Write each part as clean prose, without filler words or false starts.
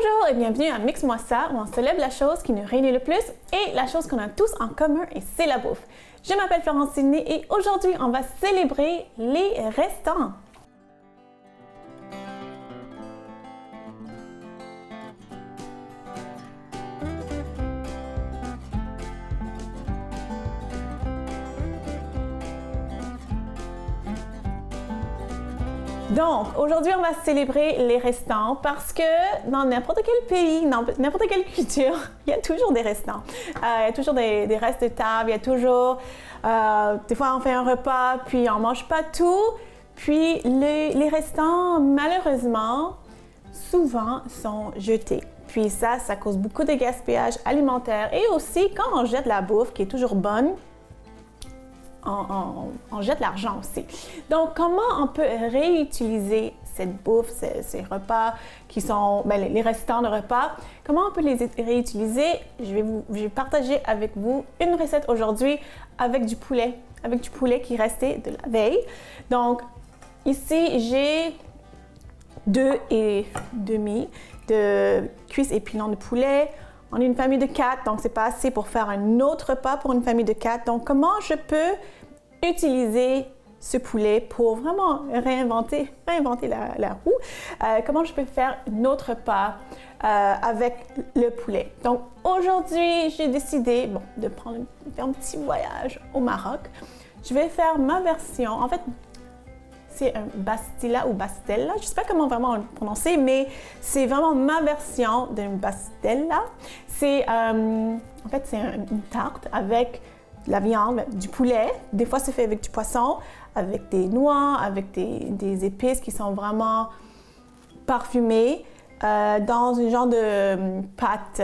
Bonjour et bienvenue à Mix-moi ça, où on célèbre la chose qui nous réunit le plus et la chose qu'on a tous en commun, et c'est la bouffe. Je m'appelle Florence Sidney et aujourd'hui, on va célébrer les restants. Donc, aujourd'hui, on va célébrer les restants parce que dans n'importe quel pays, dans n'importe quelle culture, il y a toujours des restants. Il y a toujours des restes de table, il y a toujours... des fois, on fait un repas, puis on ne mange pas tout. Puis, les restants, malheureusement, souvent, sont jetés. Puis ça cause beaucoup de gaspillage alimentaire. Et aussi, quand on jette la bouffe, qui est toujours bonne, on jette l'argent aussi. Donc, comment on peut réutiliser cette bouffe, ces repas qui sont les restants de repas? Comment on peut les réutiliser? Je vais partager avec vous une recette aujourd'hui avec du poulet qui restait de la veille. Donc, ici, j'ai 2 et demi de cuisses et pilons de poulet. On est une famille de 4, donc c'est pas assez pour faire un autre repas pour une famille de 4. Donc, comment je peux utiliser ce poulet pour vraiment réinventer la roue? Comment je peux faire un autre repas avec le poulet? Donc, aujourd'hui, j'ai décidé de faire un petit voyage au Maroc. Je vais faire ma version, en fait, c'est un bastilla ou bastella, je ne sais pas comment vraiment le prononcer, mais c'est vraiment ma version d'une bastella. C'est en fait, c'est une tarte avec de la viande, du poulet. Des fois, c'est fait avec du poisson, avec des noix, avec des épices qui sont vraiment parfumées, dans un genre de pâte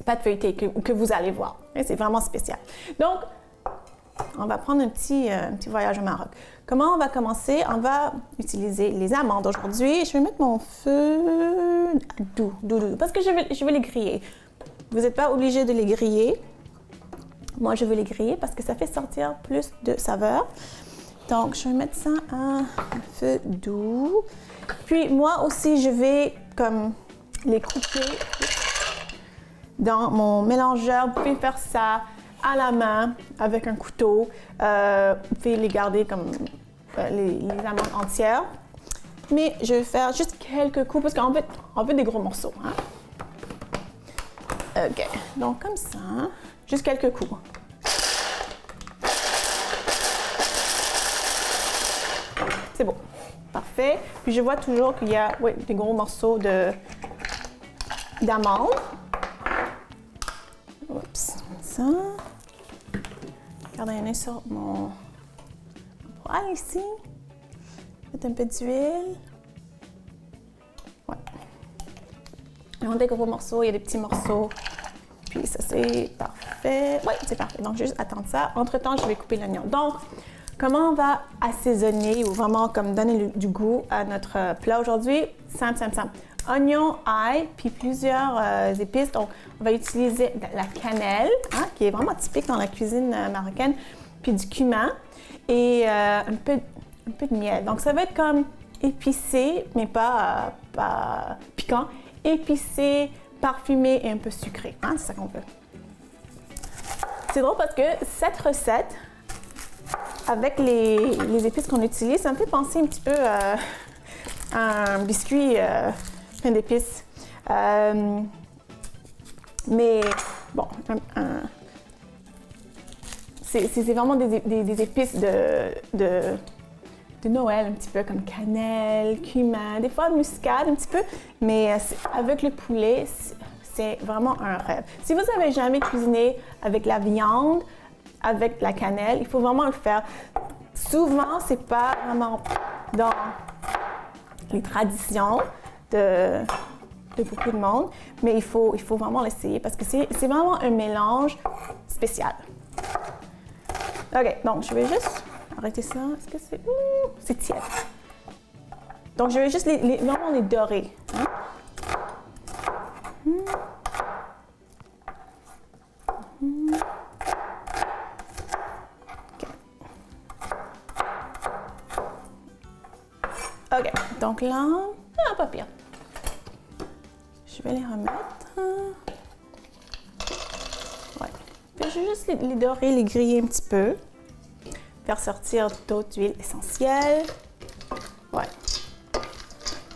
pâte feuilletée que vous allez voir. C'est vraiment spécial. Donc, on va prendre un petit voyage au Maroc. Comment on va commencer? On va utiliser les amandes aujourd'hui. Je vais mettre mon feu doux, parce que je vais les griller. Vous n'êtes pas obligé de les griller. Moi, je veux les griller parce que ça fait sortir plus de saveur. Donc, je vais mettre ça à feu doux. Puis, moi aussi, je vais comme les couper dans mon mélangeur. Vous pouvez faire ça à la main avec un couteau. Vous pouvez les garder comme les amandes entières. Mais je vais faire juste quelques coups parce qu'on veut des gros morceaux. Hein? OK. Donc, comme ça, juste quelques coups. C'est bon. Parfait. Puis, je vois toujours qu'il y a des gros morceaux d'amandes. Oups. Comme ça. Regardez un œil sur mon poêle ici. Mettre un peu d'huile. Ouais. Il y a des gros morceaux, il y a des petits morceaux. Puis ça, c'est parfait. Oui, c'est parfait. Donc, je vais juste attendre ça. Entre-temps, je vais couper l'oignon. Donc, comment on va assaisonner ou vraiment comme donner du goût à notre plat aujourd'hui? Simple. Oignon, ail, puis plusieurs épices. Donc, on va utiliser de la cannelle, hein, qui est vraiment typique dans la cuisine marocaine, puis du cumin et un peu de miel. Donc, ça va être comme épicé, mais pas piquant. Épicé, parfumé et un peu sucré. Hein, c'est ça qu'on veut. C'est drôle parce que cette recette, avec les épices qu'on utilise, ça me fait penser un petit peu à un biscuit plein d'épices. Mais bon, c'est vraiment des épices de Noël, un petit peu comme cannelle, cumin, des fois muscade un petit peu, mais avec le poulet, c'est vraiment un rêve. Si vous n'avez jamais cuisiné avec la viande, avec la cannelle, il faut vraiment le faire. Souvent, c'est pas vraiment dans les traditions de beaucoup de monde, mais il faut vraiment l'essayer parce que c'est vraiment un mélange spécial. OK, donc je vais juste arrêter ça. Est-ce que c'est... c'est tiède. Donc, je vais juste vraiment les dorer. Hein? OK, donc là, Ah, pas pire. Je vais les remettre. Ouais. Puis je vais juste les dorer, les griller un petit peu. Faire sortir d'autres huiles essentielles. Ouais.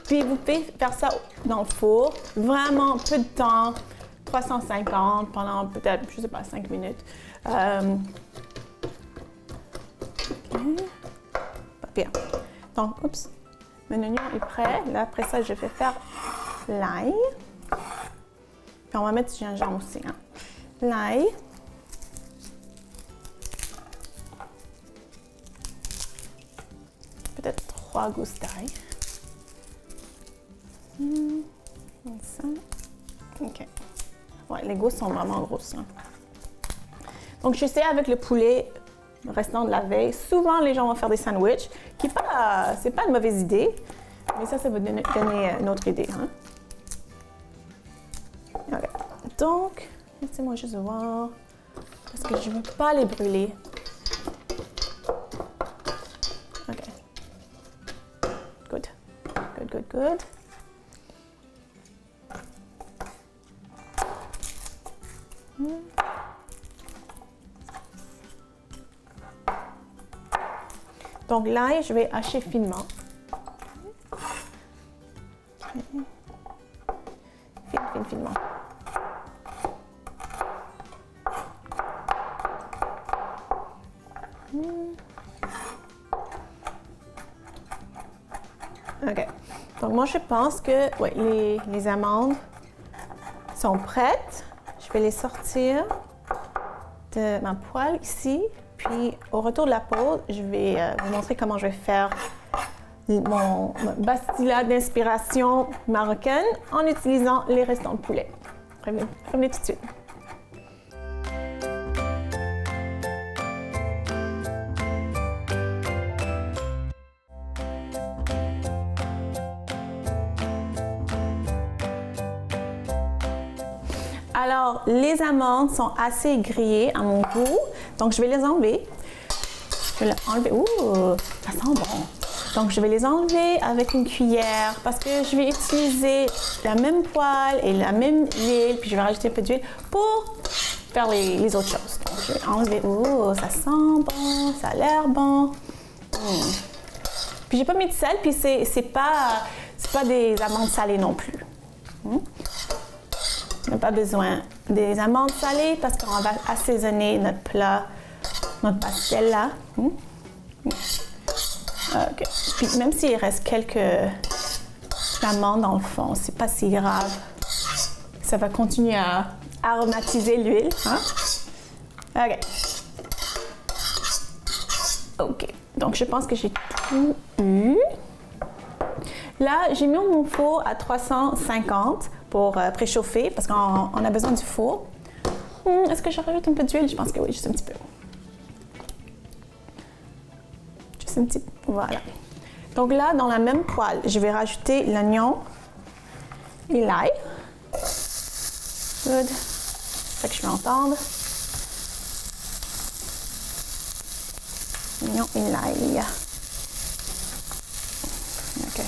Puis vous pouvez faire ça dans le four, vraiment peu de temps, 350 pendant peut-être, je sais pas, 5 minutes. Okay. Pas pire. Donc, oups, mon oignon est prêt. Là, après ça, je vais faire l'ail. Puis on va mettre du gingembre aussi. Hein. L'ail. Peut-être 3 gousses d'ail. Comme ça. OK. Ouais, les gousses sont vraiment grosses. Hein. Donc, je sais avec le poulet restant de la veille, souvent les gens vont faire des sandwichs, qui c'est pas une mauvaise idée, mais ça va donner une autre idée. Hein. OK. Donc, laissez-moi juste voir, parce que je ne veux pas les brûler. OK. Good. Good, good, good. Donc l'ail, je vais hacher finement. Finement. OK. Donc moi, je pense que ouais, les amandes sont prêtes. Je vais les sortir de ma poêle ici. Puis, au retour de la pause, je vais vous montrer comment je vais faire mon pastilla d'inspiration marocaine en utilisant les restants de poulet. Revenez tout de suite. Alors, les amandes sont assez grillées à mon goût, donc je vais les enlever. Je vais les enlever. Ouh, ça sent bon. Donc, je vais les enlever avec une cuillère parce que je vais utiliser la même poêle et la même huile, puis je vais rajouter un peu d'huile pour faire les autres choses. Donc, je vais enlever. Ouh, ça sent bon, ça a l'air bon. Puis, j'ai pas mis de sel, puis c'est pas des amandes salées non plus. On n'a pas besoin des amandes salées parce qu'on va assaisonner notre plat, notre pastilla. OK. Puis même s'il reste quelques amandes dans le fond, c'est pas si grave. Ça va continuer à aromatiser l'huile. Hein? OK. OK. Donc je pense que j'ai tout eu. Là, j'ai mis mon four à 350 pour préchauffer parce qu'on a besoin du four. Est-ce que je rajoute un peu d'huile? Je pense que oui, juste un petit peu. Juste un petit peu. Voilà. Donc là, dans la même poêle, je vais rajouter l'oignon et l'ail. Good. C'est ça que je vais entendre. L'oignon et l'ail. OK.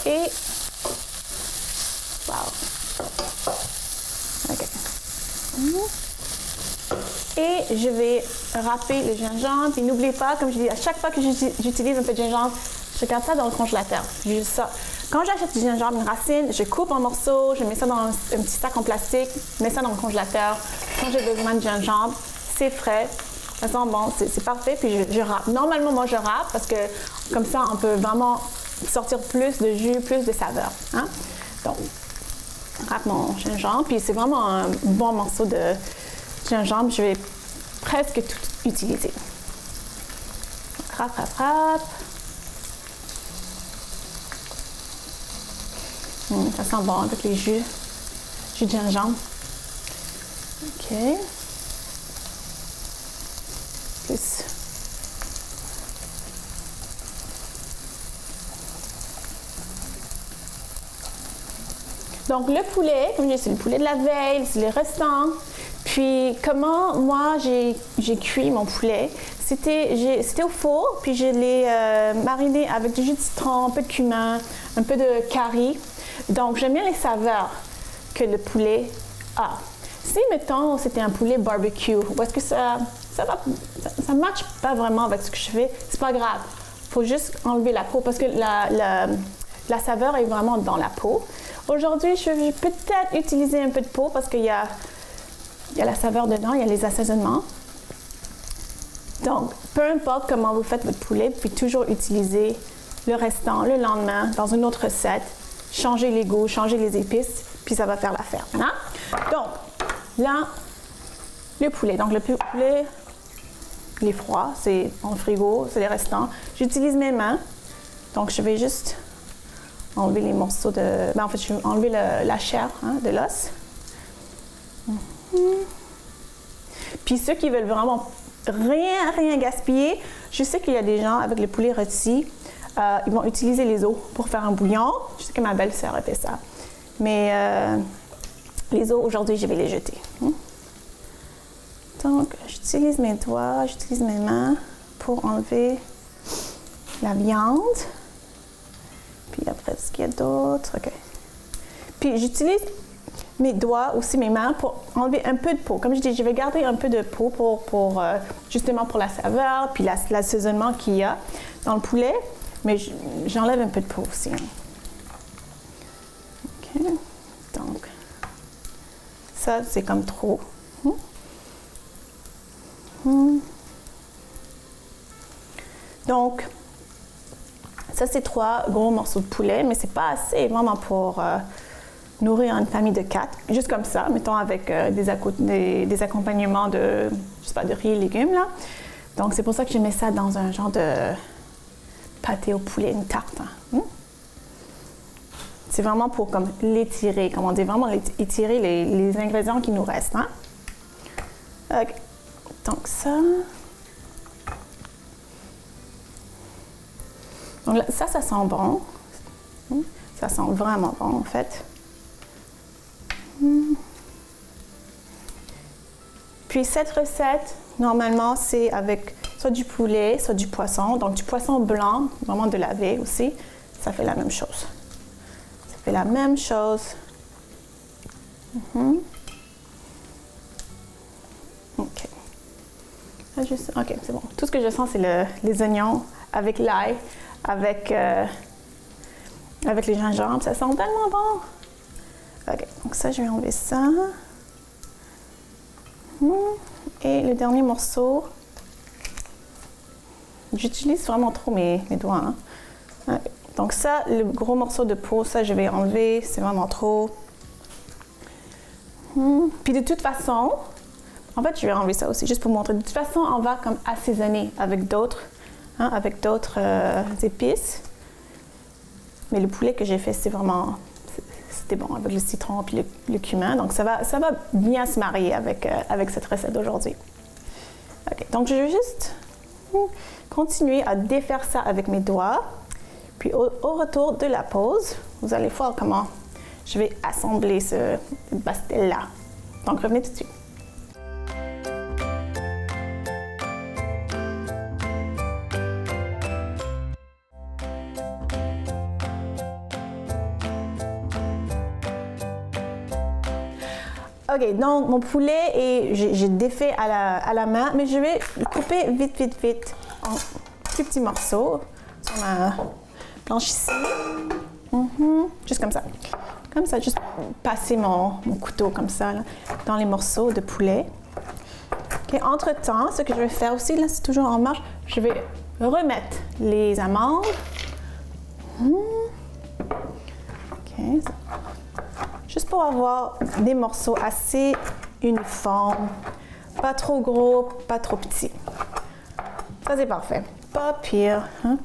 Et wow. OK. Et je vais râper le gingembre. Et n'oubliez pas, comme je dis, à chaque fois que j'utilise un peu de gingembre, je garde ça dans le congélateur. Juste ça. Quand j'achète du gingembre, une racine, je coupe en morceaux, je mets ça dans un petit sac en plastique, je mets ça dans le congélateur. Quand j'ai besoin de gingembre, c'est frais. Ça sent bon, c'est parfait, puis je râpe. Normalement, moi, je râpe parce que comme ça, on peut vraiment sortir plus de jus, plus de saveur. Hein? Donc, je râpe mon gingembre, puis c'est vraiment un bon morceau de gingembre. Je vais presque tout utiliser. Donc, râpe, râpe, râpe. Ça sent bon avec les jus de gingembre. OK. Plus. Donc le poulet, comme je dis, c'est le poulet de la veille, c'est les restants. Puis comment moi j'ai cuit mon poulet, c'était au four, puis je l'ai mariné avec du jus de citron, un peu de cumin, un peu de curry. Donc j'aime bien les saveurs que le poulet a. Si, mettons, c'était un poulet barbecue, ou est-ce que ça ne matche pas vraiment avec ce que je fais, c'est pas grave. Il faut juste enlever la peau parce que la saveur est vraiment dans la peau. Aujourd'hui, je vais peut-être utiliser un peu de peau parce qu'il y a la saveur dedans, il y a les assaisonnements. Donc, peu importe comment vous faites votre poulet, vous pouvez toujours utiliser le restant le lendemain dans une autre recette. Changer les goûts, changer les épices, puis ça va faire l'affaire. Hein? Donc, là, le poulet. Donc, le poulet, il est froid, c'est en frigo, c'est les restants. J'utilise mes mains. Donc, je vais juste enlever les morceaux de... Ben, en fait, je vais enlever la chair de l'os. Puis ceux qui veulent vraiment rien gaspiller, je sais qu'il y a des gens avec le poulet rôti, ils vont utiliser les os pour faire un bouillon. Je sais que ma belle-sœur a fait ça. Mais les os, aujourd'hui, je vais les jeter. Donc, j'utilise mes doigts, j'utilise mes mains pour enlever la viande. Puis après, ce qu'il y a d'autre? OK. Puis j'utilise mes doigts, aussi mes mains, pour enlever un peu de peau. Comme je dis, je vais garder un peu de peau pour justement pour la saveur, puis l'assaisonnement qu'il y a dans le poulet. Mais j'enlève un peu de peau aussi. OK. Donc, ça, c'est comme trop. Donc, ça, c'est 3 gros morceaux de poulet, mais c'est pas assez vraiment pour nourrir une famille de 4. Juste comme ça, mettons avec des accompagnements de, je sais pas, de riz et légumes, là. Donc, c'est pour ça que je mets ça dans un genre de pâté au poulet, une tarte. C'est vraiment pour comme l'étirer, comme on dit, vraiment étirer les ingrédients qui nous restent. Hein? Okay. Donc ça. Donc là, ça sent bon. Ça sent vraiment bon, en fait. Puis cette recette, normalement, c'est avec soit du poulet, soit du poisson. Donc du poisson blanc, vraiment de laver aussi. Ça fait la même chose. Ça fait la même chose. OK. OK, c'est bon. Tout ce que je sens, c'est les oignons avec l'ail, avec les gingembre. Ça sent tellement bon. OK, donc ça, je vais enlever ça. Et le dernier morceau, j'utilise vraiment trop mes doigts. Hein. Okay. Donc ça, le gros morceau de peau, ça, je vais enlever. C'est vraiment trop. Puis de toute façon, en fait, je vais enlever ça aussi, juste pour vous montrer. De toute façon, on va comme assaisonner avec d'autres épices. Mais le poulet que j'ai fait, c'était bon avec le citron et le cumin. Donc, ça va bien se marier avec cette recette d'aujourd'hui. OK, donc je vais juste continuer à défaire ça avec mes doigts. Puis au retour de la pause, vous allez voir comment je vais assembler ce pastel-là. Donc, revenez tout de suite. OK, donc mon poulet, j'ai défait à la main, mais je vais le couper vite en plus petits morceaux sur ma planche ici. Juste comme ça. Comme ça, juste passer mon couteau comme ça là, dans les morceaux de poulet. OK, entre-temps, ce que je vais faire aussi, là, c'est toujours en marche, je vais remettre les amandes. OK, juste pour avoir des morceaux assez uniformes, pas trop gros, pas trop petits. Ça, c'est parfait. Pas pire. Hein?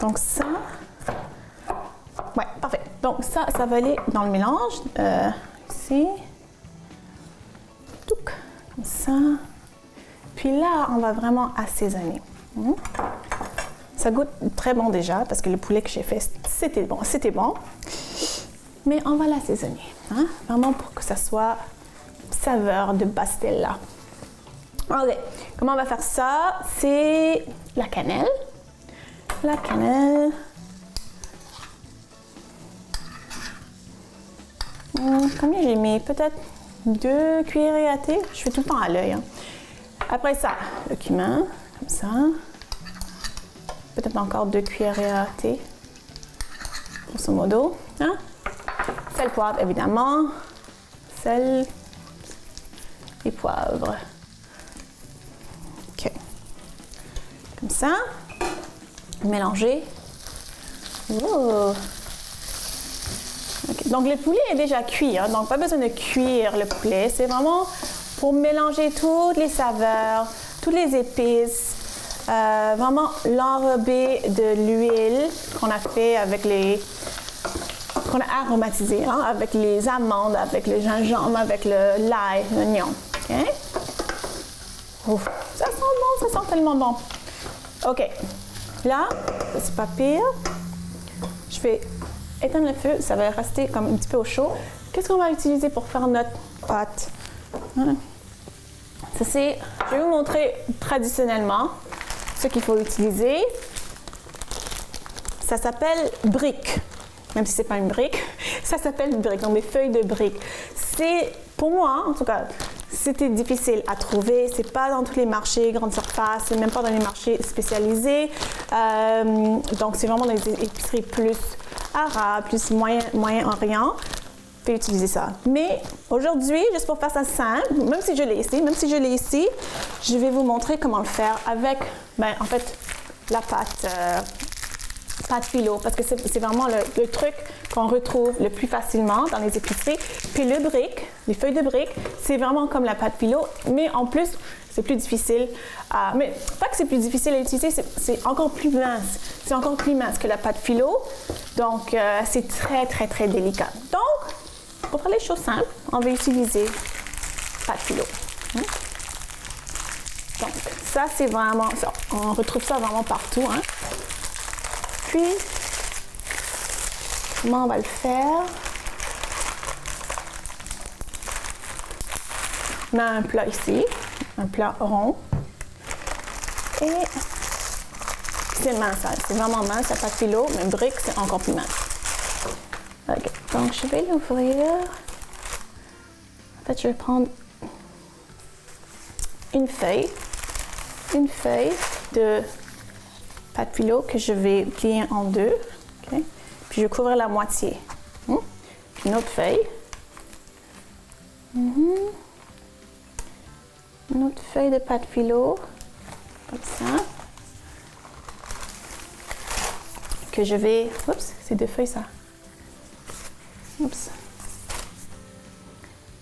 Donc ça, ouais, parfait. Donc ça va aller dans le mélange. Ici. Touc, comme ça. Puis là, on va vraiment assaisonner. Ça goûte très bon déjà, parce que le poulet que j'ai fait, c'était bon. Mais on va l'assaisonner, hein? Vraiment pour que ça soit saveur de pastella. Ok, comment on va faire ça? C'est la cannelle. La cannelle. Combien j'ai mis? Peut-être 2 cuillerées à thé. Je fais tout le temps à l'œil. Hein. Après ça, le cumin, comme ça. Peut-être encore 2 cuillerées à thé. Grosso modo. Hein? Sel, poivre, évidemment. Sel et poivre. OK. Comme ça. Mélanger. Oh. Okay. Donc, le poulet est déjà cuit, hein? Donc pas besoin de cuire le poulet. C'est vraiment pour mélanger toutes les saveurs, toutes les épices, vraiment l'enrober de l'huile qu'on a fait avec qu'on a aromatisé, hein? Avec les amandes, avec le gingembre, avec l'ail, l'oignon. Okay? Ouf, ça sent bon, ça sent tellement bon. OK. Là, c'est pas pire. Je vais éteindre le feu, ça va rester comme un petit peu au chaud. Qu'est-ce qu'on va utiliser pour faire notre pâte? Ça c'est, je vais vous montrer traditionnellement ce qu'il faut utiliser. Ça s'appelle brique, même si c'est pas une brique, ça s'appelle brique, donc des feuilles de brique. C'est, pour moi en tout cas, c'était difficile à trouver. C'est pas dans tous les marchés grande surface, c'est même pas dans les marchés spécialisés. Donc c'est vraiment dans les épiceries plus arabes, plus moyen-orient. Vous pouvez utiliser ça. Mais aujourd'hui, juste pour faire ça simple, même si je l'ai ici, je vais vous montrer comment le faire avec, en fait, la pâte philo, parce que c'est vraiment le truc qu'on retrouve le plus facilement dans les épiceries. Puis le brique, les feuilles de brique, c'est vraiment comme la pâte philo, mais en plus, c'est plus difficile. Mais pas que c'est plus difficile à utiliser, c'est encore plus mince. C'est encore plus mince que la pâte philo. Donc, c'est très, très, très délicat. Donc, pour faire les choses simples, on va utiliser pâte philo. Donc, ça, c'est vraiment ça. On retrouve ça vraiment partout. Hein. Puis, comment on va le faire? On a un plat ici, un plat rond. Et c'est mince, c'est vraiment mince, la pâte philo, mais brique, c'est encore plus mince. Okay. Donc, je vais l'ouvrir. En fait, je vais prendre une feuille de pâte philo que je vais plier en deux. Okay. Puis, je vais couvrir la moitié. Puis, une autre feuille. Une autre feuille de pâte philo, comme ça. Que je vais... Oups, c'est 2 feuilles, ça. Oups.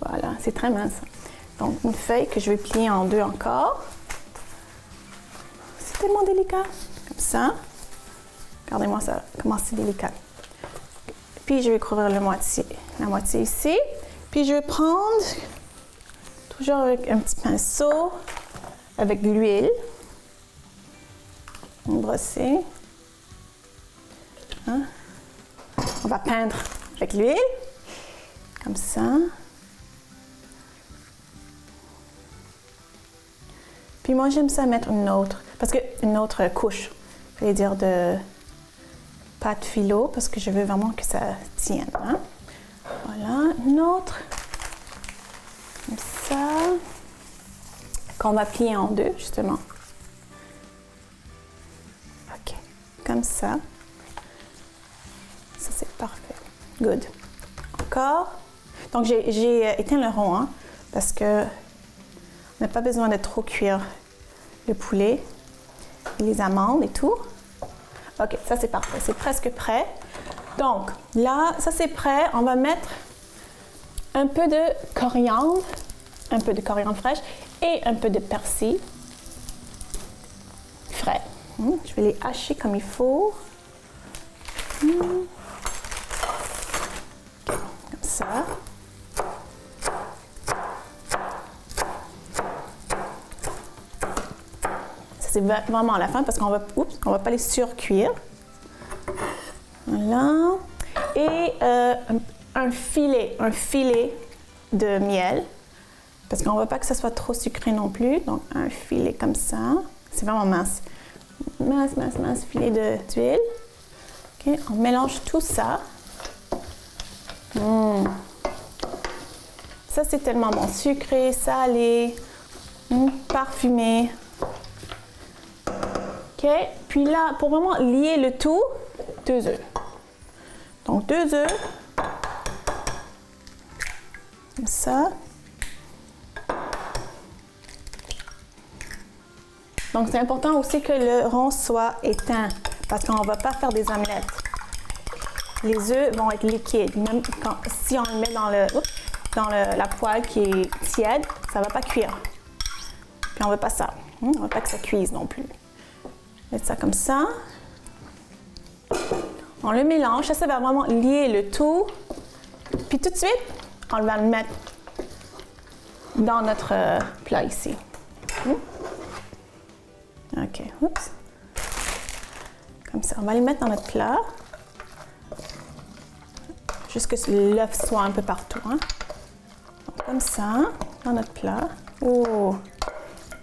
Voilà, c'est très mince. Donc, une feuille que je vais plier en 2 encore. C'est tellement délicat. Comme ça. Regardez-moi ça, comment c'est délicat. Puis, je vais couvrir la moitié ici. Puis, je vais prendre, toujours avec un petit pinceau, avec de l'huile. Brosser. Hein? On va peindre avec l'huile, comme ça. Puis moi, j'aime ça mettre une autre couche, je vais dire de pâte philo, parce que je veux vraiment que ça tienne. Hein? Voilà, une autre, comme ça, qu'on va plier en 2, justement. OK, comme ça. Ça, c'est parfait. Good. Encore. Donc, j'ai éteint le rond, hein, parce que on n'a pas besoin de trop cuire le poulet, et les amandes et tout. OK, ça, c'est parfait. C'est presque prêt. Donc, là, ça, c'est prêt. On va mettre un peu de coriandre fraîche et un peu de persil frais. Je vais les hacher comme il faut. Comme ça. Ça, c'est vraiment à la fin parce qu'on va pas les surcuire. Voilà. Et un filet de miel Parce qu'on ne veut pas que ça soit trop sucré non plus. Donc, un filet comme ça. C'est vraiment mince. Mince, mince, mince filet d'huile. OK, on mélange tout ça. Ça, c'est tellement bon. Sucré, salé, parfumé. OK, puis là, pour vraiment lier le tout, 2 œufs. Donc, 2 œufs. Comme ça. Donc, c'est important aussi que le rond soit éteint parce qu'on ne va pas faire des omelettes. Les œufs vont être liquides. Même si on le met dans la poêle qui est tiède, ça ne va pas cuire. Puis on ne veut pas ça. On ne veut pas que ça cuise non plus. Mettre ça comme ça. On le mélange. Ça va vraiment lier le tout. Puis tout de suite, on va le mettre dans notre plat ici. OK. Oups. Comme ça. On va les mettre dans notre plat. Juste que l'œuf soit un peu partout. Hein? Donc, comme ça, dans notre plat. Oh!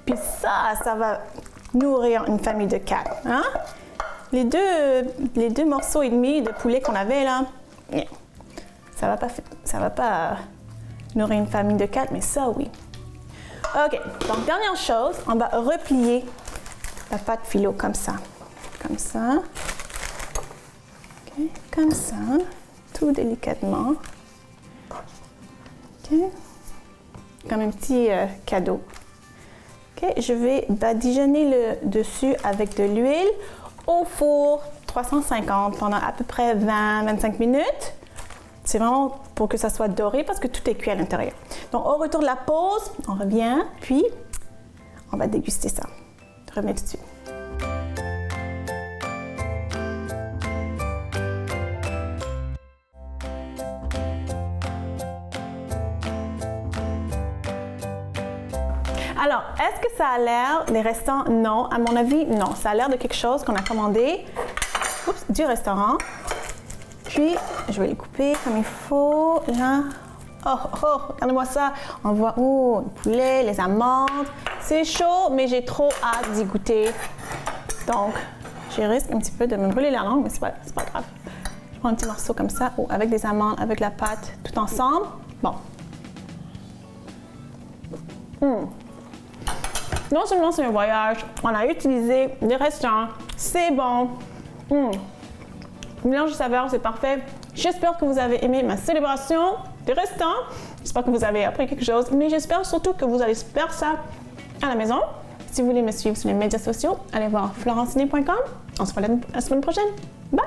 Puis ça va nourrir une famille de 4. Hein? Les deux morceaux et demi de poulet qu'on avait là, ça va pas nourrir une famille de 4, mais ça, oui. OK. Donc, dernière chose, on va replier la pâte phyllo comme ça. Comme ça. OK. Comme ça. Tout délicatement. OK. Comme un petit cadeau. OK. Je vais badigeonner le dessus avec de l'huile au four 350 pendant à peu près 20-25 minutes. C'est vraiment pour que ça soit doré parce que tout est cuit à l'intérieur. Donc, au retour de la pause, on revient, puis on va déguster ça. Je reviens tout de suite. Alors, est-ce que ça a l'air des restants? Non. À mon avis, non. Ça a l'air de quelque chose qu'on a commandé du restaurant. Puis, je vais les couper comme il faut. Là. Oh, regardez-moi ça. On voit, le poulet, les amandes. C'est chaud, mais j'ai trop hâte d'y goûter. Donc, je risque un petit peu de me brûler la langue, mais c'est pas grave. Je prends un petit morceau comme ça, avec des amandes, avec la pâte, tout ensemble. Bon. Non seulement c'est un voyage, on a utilisé des restaurants, c'est bon. Le mélange de saveurs, c'est parfait. J'espère que vous avez aimé ma célébration des restaurants. J'espère que vous avez appris quelque chose, mais j'espère surtout que vous allez faire ça à la maison. Si vous voulez me suivre sur les médias sociaux, allez voir florenciné.com. On se voit la semaine prochaine. Bye!